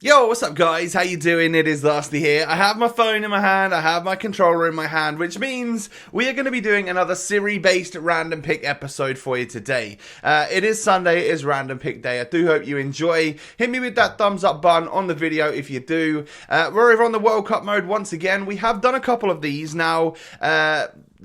Yo, what's up guys? How you doing? It is Lastly here. I have my phone in my hand, I have my controller in my hand, which means we are going to be doing another Siri-based random pick episode for you today. It is Sunday, it is random pick day. I do hope you enjoy. Hit me with that thumbs up button on the video if you do. We're over on the World Cup mode once again. We have done a couple of these now.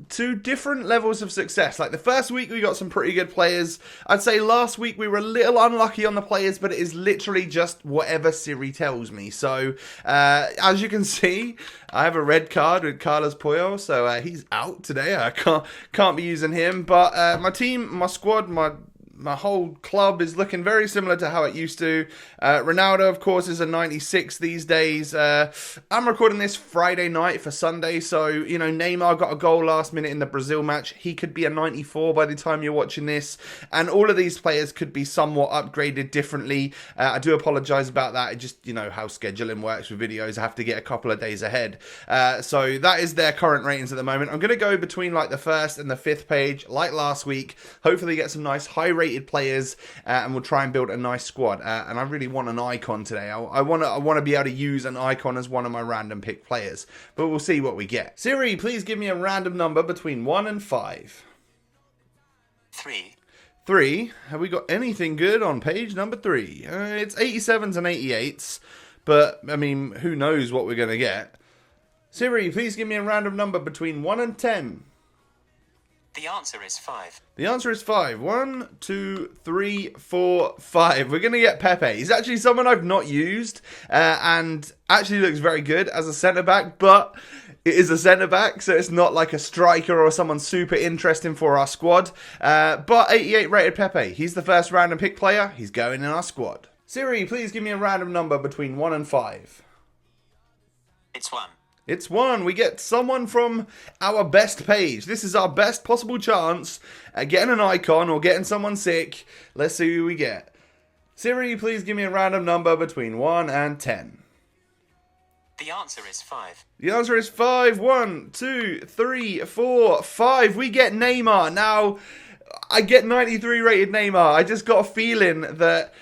To different levels of success. Like the first week we got some pretty good players. I'd say last week we were a little unlucky on the players, but it is literally just whatever Siri tells me. So as you can see, I have a red card with Carlos Puyol, so he's out today. I can't be using him, but my team, my squad, my whole club is looking very similar to how it used to. Ronaldo, of course, is a 96 these days. I'm recording this Friday night for Sunday, so, you know, Neymar got a goal last minute in the Brazil match. He could be a 94 by the time you're watching this, and all of these players could be somewhat upgraded differently. I do apologise about that. It just, you know, how scheduling works with videos. I have to get a couple of days ahead. So that is their current ratings at the moment. I'm going to go between, like, the first and the fifth page, like last week. Hopefully get some nice high-rated players, and we'll try and build a nice squad. And I really want an icon today. I want to be able to use an icon as one of my random pick players, but we'll see what we get. Siri, please give me a random number between 1 and 5. 3. 3. Have we got anything good on page number 3? It's 87s and 88s, but I mean, who knows what we're gonna get. Siri, please give me a random number between 1 and 10. The answer is 5. The answer is 5. 1, 2, 3, 4, 5. We're going to get Pepe. He's actually someone I've not used, and actually looks very good as a centre-back, but it is a centre-back, so it's not like a striker or someone super interesting for our squad. But 88 rated Pepe. He's the first random pick player. He's going in our squad. Siri, please give me a random number between 1 and 5. It's 1. It's 1. We get someone from our best page. This is our best possible chance at getting an icon or getting someone sick. Let's see who we get. Siri, please give me a random number between 1 and 10. The answer is 5. The answer is 5. 1, 2, 3, 4, 5. We get Neymar. Now, I get 93 rated Neymar. I just got a feeling that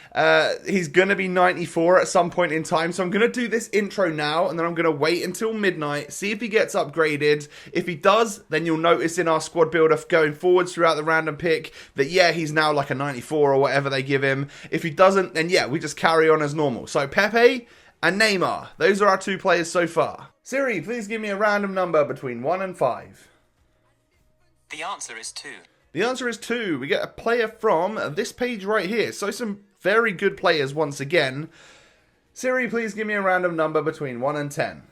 he's going to be 94 at some point in time. So I'm going to do this intro now, and then I'm going to wait until midnight, see if he gets upgraded. If he does, then you'll notice in our squad builder going forwards throughout the random pick that, yeah, he's now like a 94 or whatever they give him. If he doesn't, then yeah, we just carry on as normal. So Pepe and Neymar, those are our two players so far. Siri, please give me a random number between 1 and 5. The answer is 2. The answer is 2. We get a player from this page right here. So some very good players once again. Siri, please give me a random number between 1 and 10.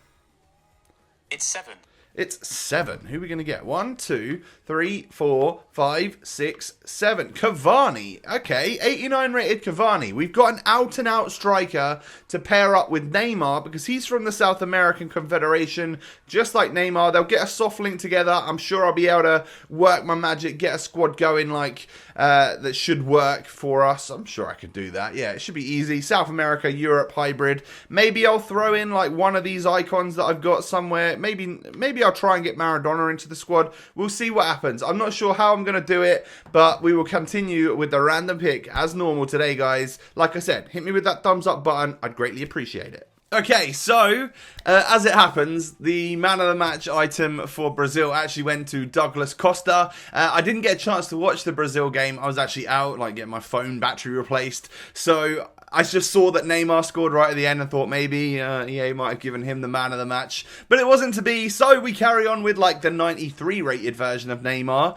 It's 7. It's 7. Who are we going to get? 1, 2, 3, 4, 5, 6, 7. Cavani. Okay, 89 rated Cavani. We've got an out-and-out striker to pair up with Neymar because he's from the South American Confederation. Just like Neymar, they'll get a soft link together. I'm sure I'll be able to work my magic, get a squad going like that should work for us. I'm sure I could do that. Yeah, it should be easy. South America, Europe hybrid. Maybe I'll throw in like one of these icons that I've got somewhere. Maybe I'll try and get Maradona into the squad. We'll see what happens. I'm not sure how I'm going to do it, but we will continue with the random pick as normal today, guys. Like I said, hit me with that thumbs up button. I'd greatly appreciate it. Okay, so, as it happens, the man of the match item for Brazil actually went to Douglas Costa. I didn't get a chance to watch the Brazil game. I was actually out, like, getting my phone battery replaced. So, I just saw that Neymar scored right at the end and thought maybe EA might have given him the man of the match. But it wasn't to be, so we carry on with like the 93 rated version of Neymar.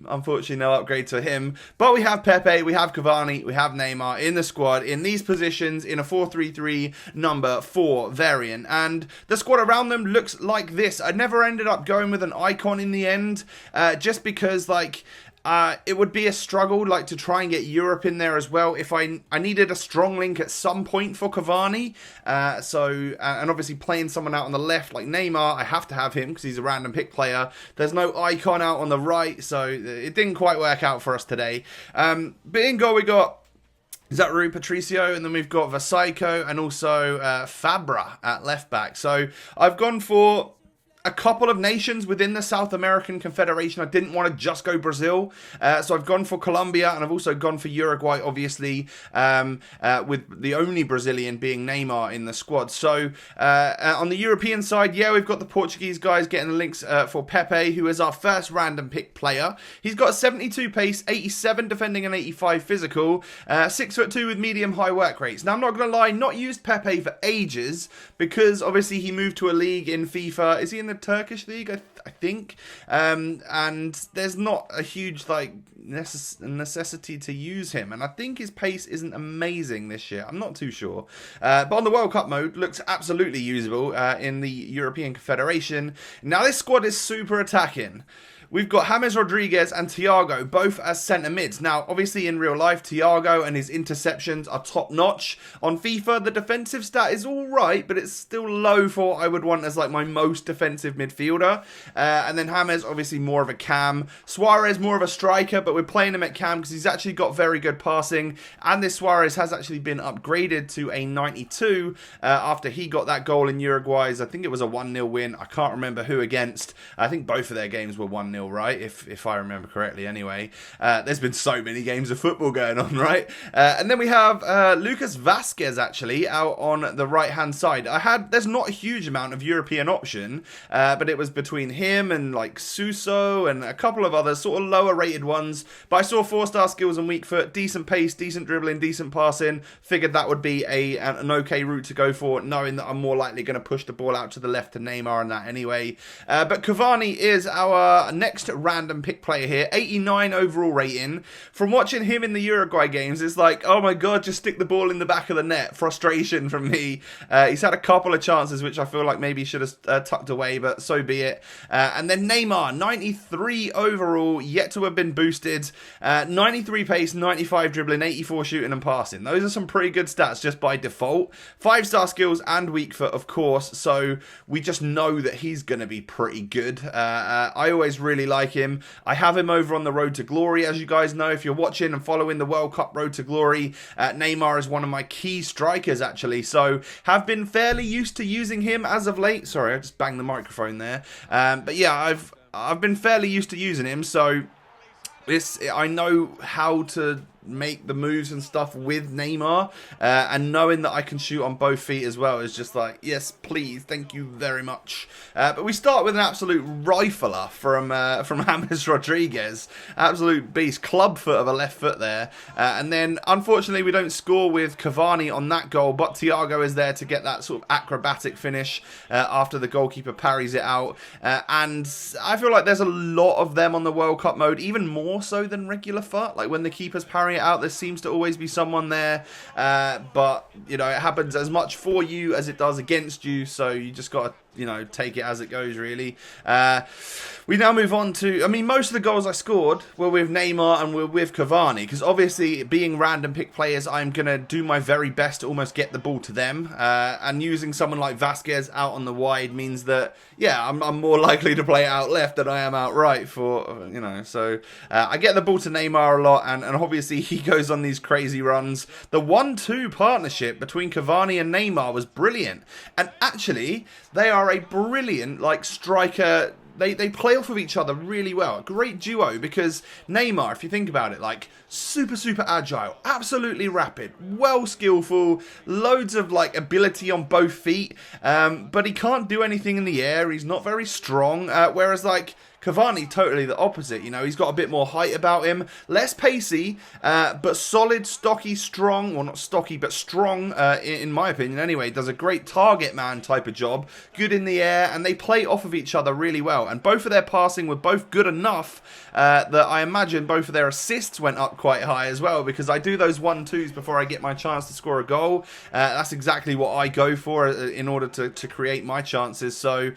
Unfortunately, no upgrade to him. But we have Pepe, we have Cavani, we have Neymar in the squad, in these positions, in a 4-3-3 number 4 variant. And the squad around them looks like this. I never ended up going with an icon in the end, just because like... it would be a struggle, like, to try and get Europe in there as well. If I needed a strong link at some point for Cavani. And obviously playing someone out on the left, like Neymar, I have to have him because he's a random pick player. There's no icon out on the right, so it didn't quite work out for us today. But in goal we got Is that Rui Patricio? And then we've got Vasaico and also Fabra at left back. So I've gone for a couple of nations within the South American Confederation. I didn't want to just go Brazil, so I've gone for Colombia, and I've also gone for Uruguay, obviously, with the only Brazilian being Neymar in the squad. So on the European side, yeah, we've got the Portuguese guys getting the links for Pepe, who is our first random pick player. He's got a 72 pace, 87 defending and 85 physical, 6'2" with medium high work rates. Now, I'm not going to lie, not used Pepe for ages, because obviously he moved to a league in FIFA. Is he in the Turkish league? I think. And there's not a huge necessity to use him. And I think his pace isn't amazing this year. I'm not too sure. But on the World Cup mode, looks absolutely usable in the European Confederation. Now this squad is super attacking. We've got James Rodriguez and Thiago, both as centre mids. Now, obviously in real life, Thiago and his interceptions are top notch. On FIFA, the defensive stat is alright, but it's still low for what I would want as like my most defensive midfielder. And then James, obviously more of a cam. Suarez, more of a striker, but we're playing him at cam because he's actually got very good passing. And this Suarez has actually been upgraded to a 92 after he got that goal in Uruguay's. I think it was a 1-0 win. I can't remember who against. I think both of their games were 1-0. Right, if I remember correctly anyway. There's been so many games of football going on, right? And then we have Lucas Vasquez actually out on the right hand side. There's not a huge amount of European option, but it was between him and like Suso and a couple of other sort of lower rated ones, but I saw 4-star skills and weak foot, decent pace, decent dribbling, decent passing. Figured that would be an okay route to go for, knowing that I'm more likely going to push the ball out to the left to Neymar and that anyway. But Cavani is our next random pick player here, 89 overall rating. From watching him in the Uruguay games, it's like, oh my god, just stick the ball in the back of the net. Frustration from me. He's had a couple of chances which I feel like maybe he should have tucked away, but so be it. And then Neymar, 93 overall, yet to have been boosted. 93 pace, 95 dribbling, 84 shooting and passing. Those are some pretty good stats just by default. 5-star skills and weak foot, of course, so we just know that he's going to be pretty good. I always really like him. I have him over on the Road to Glory, as you guys know. If you're watching and following the World Cup Road to Glory, Neymar is one of my key strikers, actually. So, have been fairly used to using him as of late. Sorry, I just banged the microphone there. But yeah, I've been fairly used to using him. So, I know how to make the moves and stuff with Neymar, and knowing that I can shoot on both feet as well is just like, yes, please, thank you very much. But we start with an absolute rifler from James Rodriguez, absolute beast, club foot of a left foot there, and then unfortunately we don't score with Cavani on that goal, but Thiago is there to get that sort of acrobatic finish after the goalkeeper parries it out, and I feel like there's a lot of them on the World Cup mode, even more so than regular foot. Like when the keeper's parrying it out, there seems to always be someone there, but you know, it happens as much for you as it does against you, so you just got to, you know, take it as it goes, really. We now move on to, I mean, most of the goals I scored were with Neymar and were with Cavani, because obviously being random pick players, I'm going to do my very best to almost get the ball to them, and using someone like Vasquez out on the wide means that, yeah, I'm more likely to play it out left than I am out right for, you know, so I get the ball to Neymar a lot, and obviously he goes on these crazy runs. The 1-2 partnership between Cavani and Neymar was brilliant, and actually they are a brilliant like striker. They play off of each other really well. Great duo, because Neymar, if you think about it, like super agile, absolutely rapid, well skillful, loads of like ability on both feet, but he can't do anything in the air. He's not very strong, whereas like Cavani, totally the opposite. You know, he's got a bit more height about him, less pacey, but solid, stocky, strong. Well, not stocky, but strong, in my opinion anyway. Does a great target man type of job. Good in the air, and they play off of each other really well. And both of their passing were both good enough that I imagine both of their assists went up quite high as well, because I do those 1-2s before I get my chance to score a goal. That's exactly what I go for in order to create my chances. So,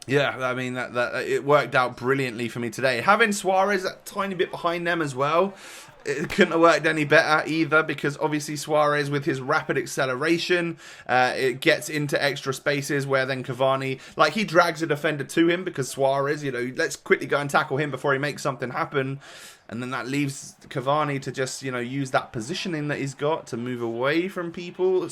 yeah, I mean, that it worked out brilliantly for me today. Having Suarez a tiny bit behind them as well, it couldn't have worked any better either, because obviously Suarez, with his rapid acceleration, it gets into extra spaces where then Cavani, like, he drags a defender to him, because Suarez, you know, let's quickly go and tackle him before he makes something happen. and then that leaves Cavani to just, you know, use that positioning that he's got to move away from people.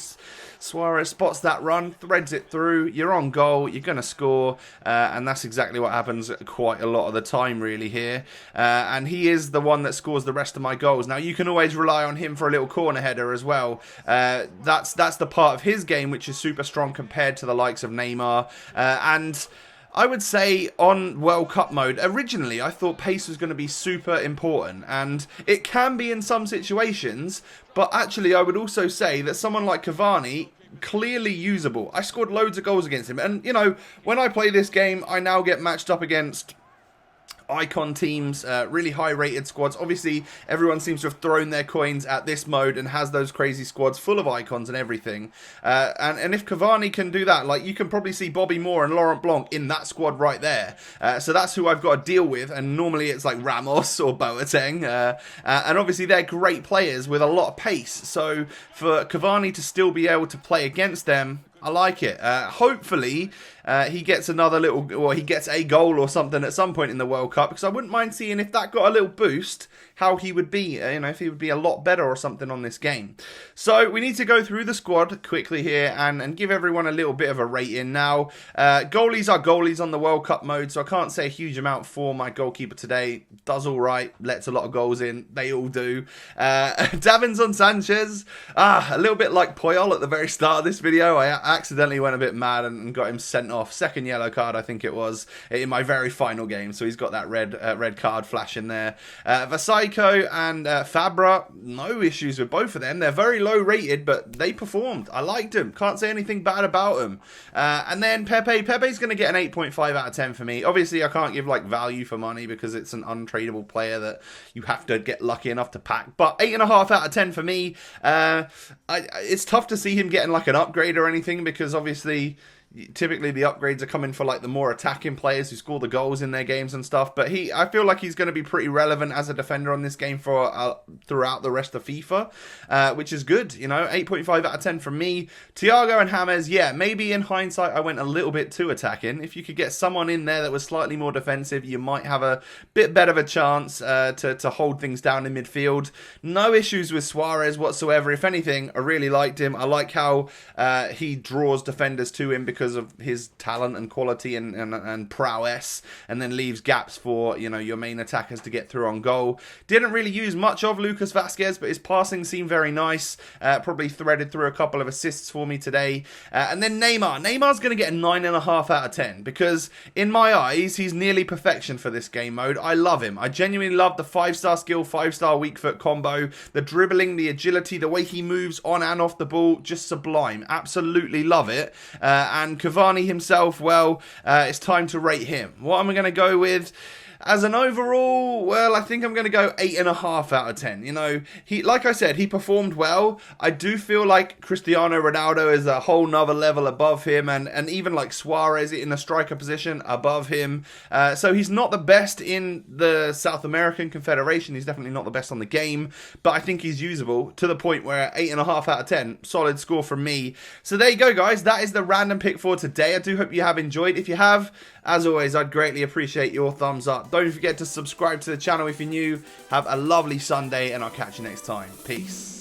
Suarez spots that run, threads it through, you're on goal, you're going to score, and that's exactly what happens quite a lot of the time really here. And he is the one that scores the rest of my goals. Now, you can always rely on him for a little corner header as well. That's the part of his game which is super strong compared to the likes of Neymar. And I would say on World Cup mode, originally I thought pace was going to be super important, and it can be in some situations, but actually I would also say that someone like Cavani, clearly usable. I scored loads of goals against him, and you know, when I play this game, I now get matched up against icon teams, really high rated squads. Obviously everyone seems to have thrown their coins at this mode and has those crazy squads full of icons and everything, and if Cavani can do that, like, you can probably see Bobby Moore and Laurent Blanc in that squad right there, so that's who I've got to deal with, and normally it's like Ramos or Boateng, and obviously they're great players with a lot of pace, so for Cavani to still be able to play against them, I like it. Hopefully, he gets another little, or he gets a goal or something at some point in the World Cup, because I wouldn't mind seeing if that got a little boost, how he would be, you know, if he would be a lot better or something on this game. So we need to go through the squad quickly here and give everyone a little bit of a rating. Now, goalies are goalies on the World Cup mode, so I can't say a huge amount for my goalkeeper today. Does all right, lets a lot of goals in, they all do. Davinson Sanchez, a little bit like Puyol at the very start of this video. I accidentally went a bit mad and got him sent off. Second yellow card, I think it was, in my very final game. So he's got that red card flashing there. Vasaico and Fabra, no issues with both of them. They're very low rated, but they performed. I liked them. Can't say anything bad about them. And then Pepe. Pepe's going to get an 8.5 out of 10 for me. Obviously, I can't give like value for money because it's an untradeable player that you have to get lucky enough to pack. But 8.5 out of 10 for me. It's tough to see him getting like an upgrade or anything, because obviously typically the upgrades are coming for like the more attacking players who score the goals in their games and stuff, but I feel like he's going to be pretty relevant as a defender on this game for throughout the rest of FIFA, which is good, you know. 8.5 out of 10 from me. Thiago and James, yeah, maybe in hindsight I went a little bit too attacking. If you could get someone in there that was slightly more defensive, you might have a bit better of a chance to hold things down in midfield. No issues with Suarez whatsoever. If anything, I really liked him. I like how he draws defenders to him because of his talent and quality and prowess, and then leaves gaps for, you know, your main attackers to get through on goal. Didn't really use much of Lucas Vazquez, but his passing seemed very nice. Probably threaded through a couple of assists for me today. And then Neymar. Neymar's going to get a 9.5 out of 10 because in my eyes, he's nearly perfection for this game mode. I love him. I genuinely love the 5-star skill, 5-star weak foot combo, the dribbling, the agility, the way he moves on and off the ball, just sublime. Absolutely love it. And Cavani himself, well, it's time to rate him. What am I going to go with? As an overall, well, I think I'm going to go 8.5 out of 10. You know, like I said, he performed well. I do feel like Cristiano Ronaldo is a whole nother level above him, and even like Suarez in the striker position above him. So he's not the best in the South American Confederation. He's definitely not the best on the game, but I think he's usable to the point where 8.5 out of 10, solid score from me. So there you go, guys. That is the random pick for today. I do hope you have enjoyed. If you have, as always, I'd greatly appreciate your thumbs up. Don't forget to subscribe to the channel if you're new. Have a lovely Sunday, and I'll catch you next time. Peace.